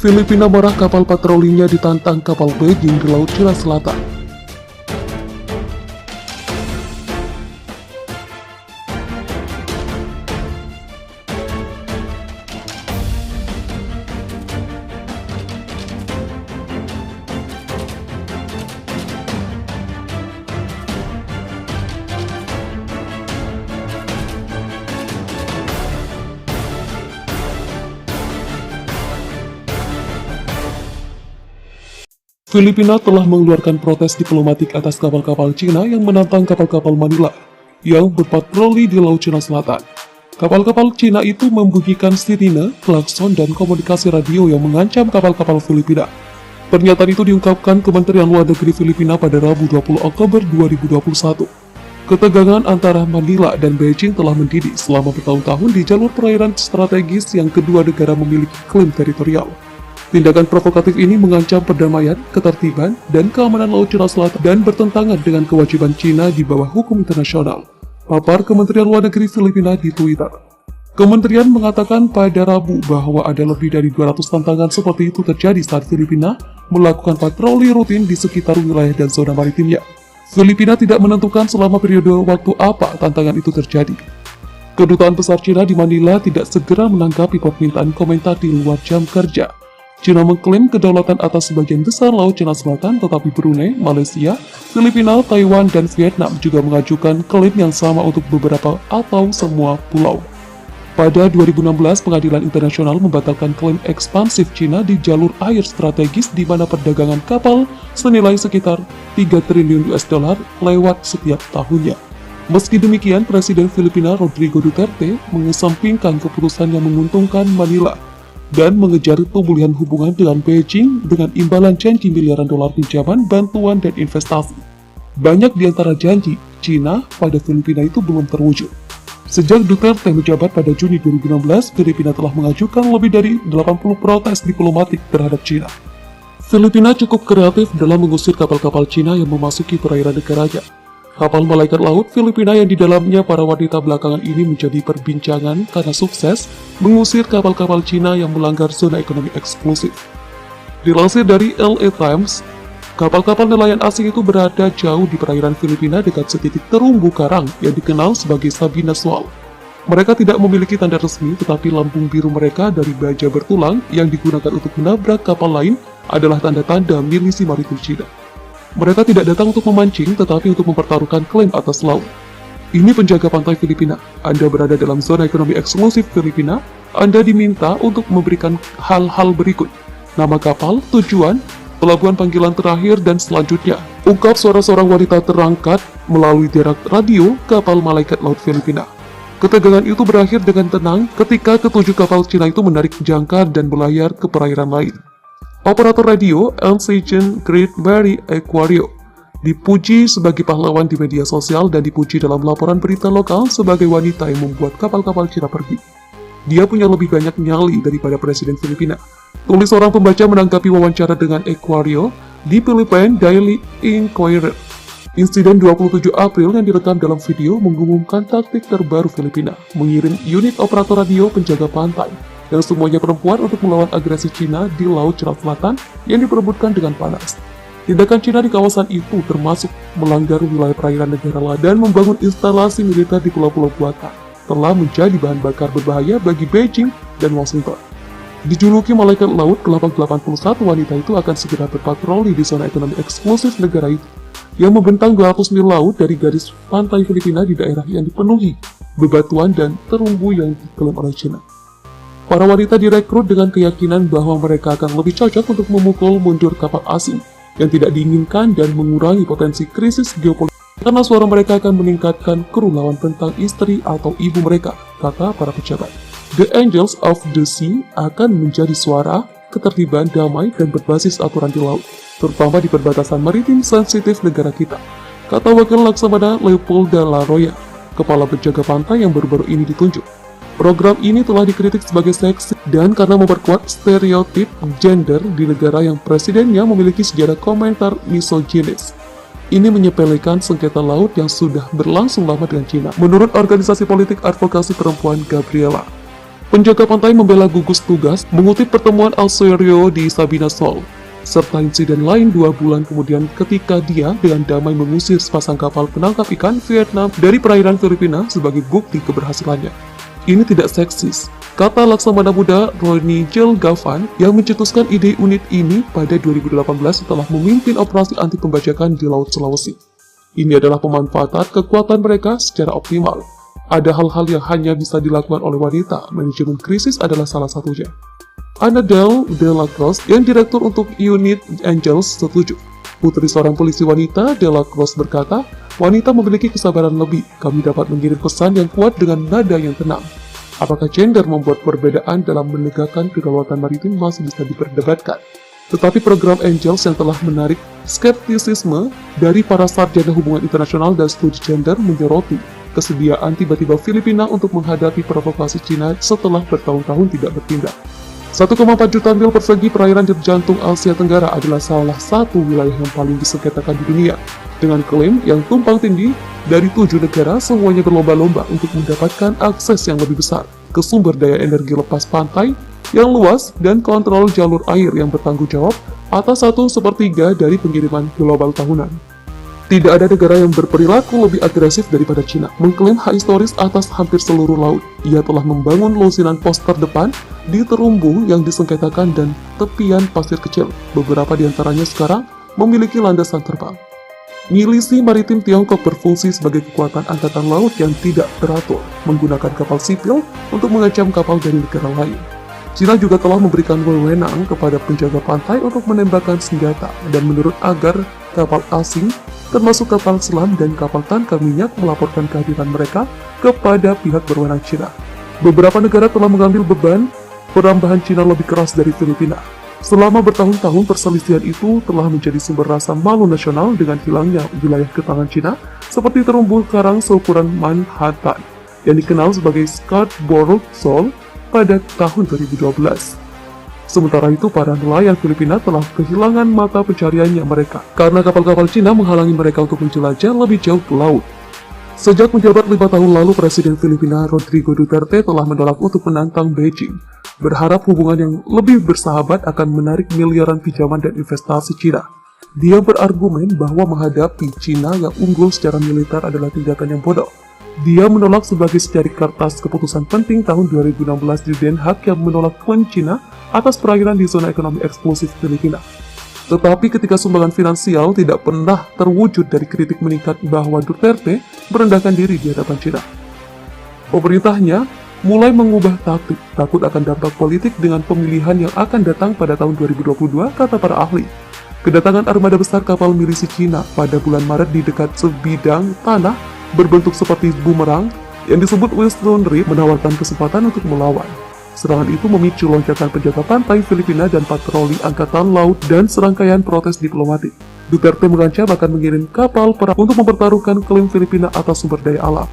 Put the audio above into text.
Filipina marah kapal patrolinya ditantang kapal Beijing di Laut Cina Selatan. Filipina telah mengeluarkan protes diplomatik atas kapal-kapal Cina yang menantang kapal-kapal Manila yang berpatroli di Laut Cina Selatan. Kapal-kapal Cina itu membunyikan sirine, klakson, dan komunikasi radio yang mengancam kapal-kapal Filipina. Pernyataan itu diungkapkan Kementerian Luar Negeri Filipina pada Rabu 20 Oktober 2021. Ketegangan antara Manila dan Beijing telah mendidih selama bertahun-tahun di jalur perairan strategis yang kedua negara memiliki klaim teritorial. Tindakan provokatif ini mengancam perdamaian, ketertiban, dan keamanan Laut Cina Selatan dan bertentangan dengan kewajiban Cina di bawah hukum internasional. Papar Kementerian Luar Negeri Filipina di Twitter. Kementerian mengatakan pada Rabu bahwa ada lebih dari 200 tantangan seperti itu terjadi saat Filipina melakukan patroli rutin di sekitar wilayah dan zona maritimnya. Filipina tidak menentukan selama periode waktu apa tantangan itu terjadi. Kedutaan Besar Cina di Manila tidak segera menanggapi permintaan komentar di luar jam kerja. Cina mengklaim kedaulatan atas sebagian besar Laut Cina Selatan, tetapi Brunei, Malaysia, Filipina, Taiwan, dan Vietnam juga mengajukan klaim yang sama untuk beberapa atau semua pulau. Pada 2016, Pengadilan Internasional membatalkan klaim ekspansif Cina di jalur air strategis di mana perdagangan kapal senilai sekitar 3 triliun US dollar lewat setiap tahunnya. Meski demikian, Presiden Filipina Rodrigo Duterte mengesampingkan keputusan yang menguntungkan Manila dan mengejar pemulihan hubungan dengan Beijing dengan imbalan janji miliaran dolar pinjaman, bantuan, dan investasi. Banyak di antara janji Cina pada Filipina itu belum terwujud. Sejak Duterte menjabat pada Juni 2016, Filipina telah mengajukan lebih dari 80 protes diplomatik terhadap Cina. Filipina cukup kreatif dalam mengusir kapal-kapal Cina yang memasuki perairan negaranya. Kapal Malaikat Laut Filipina yang di dalamnya para wanita belakangan ini menjadi perbincangan karena sukses mengusir kapal-kapal Cina yang melanggar zona ekonomi eksklusif. Dilansir dari LA Times, kapal-kapal nelayan asing itu berada jauh di perairan Filipina dekat setitik terumbu karang yang dikenal sebagai Sabina Shoal. Mereka tidak memiliki tanda resmi, tetapi lambung biru mereka dari baja bertulang yang digunakan untuk menabrak kapal lain adalah tanda-tanda milisi maritim Cina. Mereka tidak datang untuk memancing, tetapi untuk mempertaruhkan klaim atas laut. Ini penjaga pantai Filipina. Anda berada dalam zona ekonomi eksklusif Filipina. Anda diminta untuk memberikan hal-hal berikut: nama kapal, tujuan, pelabuhan panggilan terakhir, dan selanjutnya. Ungkap suara seorang wanita terangkat melalui derek radio kapal Malaikat Laut Filipina. Ketegangan itu berakhir dengan tenang ketika ketujuh kapal Cina itu menarik jangkar dan berlayar ke perairan lain. Operator radio Ancient Great Barrier Aquario dipuji sebagai pahlawan di media sosial dan dipuji dalam laporan berita lokal sebagai wanita yang membuat kapal-kapal Cina pergi. Dia punya lebih banyak nyali daripada Presiden Filipina. Tulis seorang pembaca menanggapi wawancara dengan Aquario di Philippine Daily Inquirer. Insiden 27 April yang direkam dalam video mengumumkan taktik terbaru Filipina, mengirim unit operator radio penjaga pantai yang semuanya perempuan untuk melawan agresi Cina di Laut Cina Selatan yang diperebutkan dengan panas. Tindakan Cina di kawasan itu termasuk melanggar wilayah perairan negara lain dan membangun instalasi militer di pulau-pulau buatan, telah menjadi bahan bakar berbahaya bagi Beijing dan Washington. Dijuluki Malaikat Laut, kelompok 81 wanita itu akan segera berpatroli di zona ekonomi eksklusif negara itu, yang membentang 200 mil laut dari garis pantai Filipina di daerah yang dipenuhi bebatuan dan terumbu yang diklaim oleh Cina. Para wanita direkrut dengan keyakinan bahwa mereka akan lebih cocok untuk memukul mundur kapal asing yang tidak diinginkan dan mengurangi potensi krisis geopolitik karena suara mereka akan meningkatkan kru lawan tentang istri atau ibu mereka, kata para pejabat. The Angels of the Sea akan menjadi suara ketertiban, damai, dan berbasis aturan di laut, terutama di perbatasan maritim sensitif negara kita, kata Wakil Laksamana Leopolda Laroya, kepala penjaga pantai yang baru-baru ini ditunjuk. Program ini telah dikritik sebagai seksi dan karena memperkuat stereotip gender di negara yang presidennya memiliki sejarah komentar misoginis. Ini menyepelekan sengketa laut yang sudah berlangsung lama dengan Cina, menurut organisasi politik advokasi perempuan Gabriela. Penjaga pantai membela gugus tugas mengutip pertemuan Al Serio di Sabina Shoal, serta insiden lain 2 bulan kemudian ketika dia dengan damai mengusir sepasang kapal penangkap ikan Vietnam dari perairan Filipina sebagai bukti keberhasilannya. Ini tidak seksis, kata Laksamana Muda Ronnie Jel Gavan yang mencetuskan ide unit ini pada 2018 setelah memimpin operasi anti pembajakan di Laut Sulawesi. Ini adalah pemanfaatan kekuatan mereka secara optimal. Ada hal-hal yang hanya bisa dilakukan oleh wanita, manajemen krisis adalah salah satunya. Annabelle de la Crosse yang direktur untuk unit Angels setuju. Putri seorang polisi wanita, de la Crosse berkata, wanita memiliki kesabaran lebih, kami dapat mengirim pesan yang kuat dengan nada yang tenang. Apakah gender membuat perbedaan dalam menegakkan kedaulatan maritim masih bisa diperdebatkan. Tetapi program Angels yang telah menarik skeptisisme dari para sarjana hubungan internasional dan studi gender menyoroti kesediaan tiba-tiba Filipina untuk menghadapi provokasi Cina setelah bertahun-tahun tidak bertindak. 1,4 juta mil persegi perairan di jantung Asia Tenggara adalah salah satu wilayah yang paling disengketakan di dunia. Dengan klaim yang tumpang tindih dari 7 negara, semuanya berlomba-lomba untuk mendapatkan akses yang lebih besar ke sumber daya energi lepas pantai yang luas dan kontrol jalur air yang bertanggung jawab atas 1/3 dari pengiriman global tahunan. Tidak ada negara yang berperilaku lebih agresif daripada Cina, mengklaim hak historis atas hampir seluruh laut. Ia telah membangun lusinan pos terdepan di terumbu yang disengketakan dan tepian pasir kecil. Beberapa di antaranya sekarang memiliki landasan terbang. Milisi maritim Tiongkok berfungsi sebagai kekuatan angkatan laut yang tidak teratur, menggunakan kapal sipil untuk mengancam kapal dari negara lain. Cina juga telah memberikan wewenang kepada penjaga pantai untuk menembakkan senjata, dan menurut agar kapal asing, termasuk kapal selam dan kapal tangkap minyak melaporkan kehadiran mereka kepada pihak berwenang Cina. Beberapa negara telah mengambil beban penambahan Cina lebih keras dari Filipina. Selama bertahun-tahun perselisihan itu telah menjadi sumber rasa malu nasional dengan hilangnya wilayah ke tangan Cina, seperti terumbu karang seukuran Manhattan, yang dikenal sebagai Scarborough Shoal pada tahun 2012. Sementara itu, para nelayan Filipina telah kehilangan mata pencariannya mereka karena kapal-kapal Cina menghalangi mereka untuk menjelajah lebih jauh ke laut. Sejak menjabat 5 tahun lalu, Presiden Filipina Rodrigo Duterte telah menolak untuk menantang Beijing, berharap hubungan yang lebih bersahabat akan menarik miliaran pinjaman dan investasi Cina. Dia berargumen bahwa menghadapi Cina yang unggul secara militer adalah tindakan yang bodoh. Dia menolak sebagai secari kertas keputusan penting tahun 2016 di Den Haag yang menolak klaim Cina atas perairan di zona ekonomi eksklusif Filipina. Tetapi ketika sumbangan finansial tidak pernah terwujud dari kritik meningkat bahwa Duterte merendahkan diri di hadapan Cina. Pemerintahnya mulai mengubah takut akan dampak politik dengan pemilihan yang akan datang pada tahun 2022, kata para ahli. Kedatangan armada besar kapal milisi Cina pada bulan Maret di dekat sebidang tanah berbentuk seperti bumerang yang disebut Wilson Reef menawarkan kesempatan untuk melawan. Serangan itu memicu lonjakan penjaga pantai Filipina dan patroli angkatan laut dan serangkaian protes diplomatik. Duterte mengancam akan mengirim kapal perang untuk mempertaruhkan klaim Filipina atas sumber daya alam.